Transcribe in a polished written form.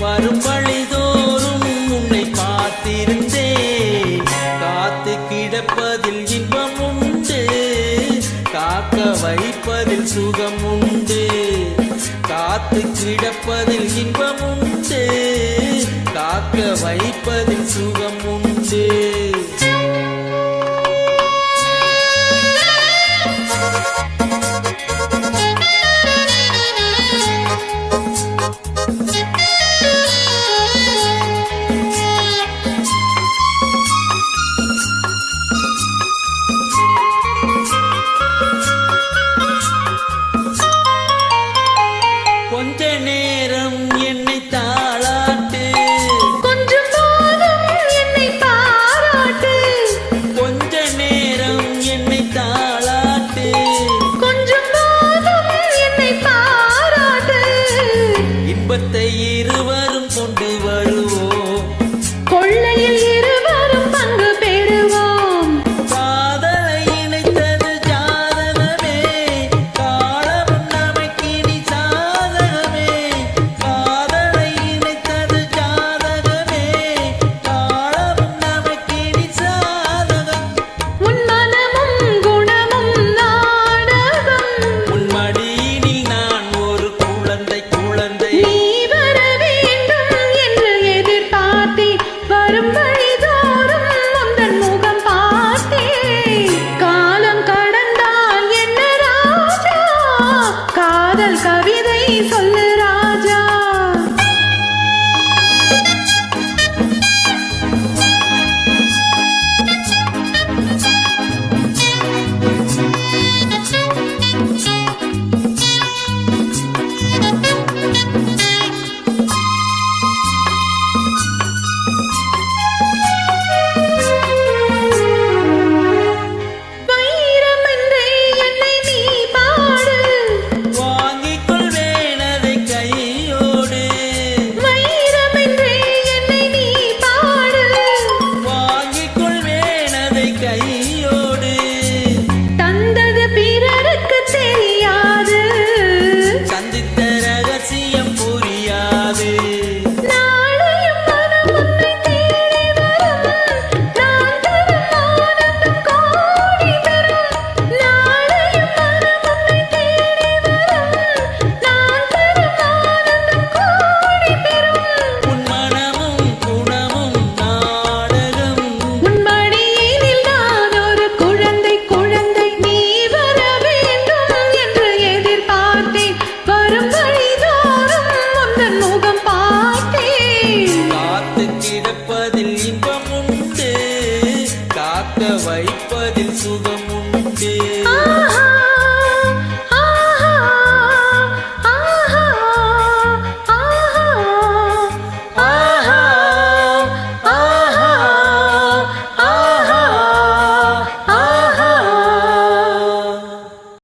வரும் வழிதோறும் உன்னை பார்த்திருந்தேன். காத்து கிடப்பதில் இன்பம் உண்டு, காக்க வைப்பதில் சுகம் உண்டு. காத்து கிடப்பதில் இன்பம் உண்டு, காக்க வைப்பதில் சுகம் உண்டு. கொஞ்ச நேரம் என்னை தாளாட்டு, கொஞ்சம் போதும் என்னை பாராட்டு. கொஞ்ச நேரம் என்னை தாளாட்டு, கொஞ்சம் போதும் என்னை பாராட்டு. இன்பத்தை இருவரும் கொண்டு வருவோம், கொள்ளையில் இருவரும் பங்கு பெறுவோம். காதலை இணைத்தது ஜாதகமே, காலமும் நமக்கினி சாதகமே. காதலை இணைத்தது ஜாதகமே, காலமும் நமக்கினி சாதகம். உன் மனமும் குணமும் நாடகம், உன் மடியினில் நான் ஒரு குழந்தை குழந்தை. நீ வர வேண்டும் என்று எதிர்பார்த்தேன், வரும் வழிதோறும் உந்தன் முகம் பார்த்தேன். காலம் கடந்தால் என்ன ராஜா, காதல் கவிதை சொல்லு ராஜா. வைரம் என்றே என்னை நீ பாடு, வாங்கிக் கொள்வேன் அதை கையோடு, வைரம் என்றே என்னை நீ பாடு. வாங்கிக் கொள்வேன் அதை கையோடு. தந்தது பிறருக்கு தெரியாது, சந்தித்த ரகசியம் புரியாது. நாளையும் மனம் உன்னை தேடி வரும், நான் தரும் ஆனந்தம் கோடி பெறும். நாளையும் மனம் உன்னை தேடி வரும், நான் தரும் ஆனந்தம் கோடி பெறும். உன் மனமும் குணமும் நாடகம், உன் மடியினில் நான் ஒரு குழந்தை குழந்தை. நீ வர வேண்டும் என்று எதிர்பார்த்தேன், வரும் வழிதோறும் உந்தன் முகம் பார்த்தேன். காத்து கிடப்பதில் இன்பம் உண்டு, காக்க வைப்பதில் சுகம் உண்டு.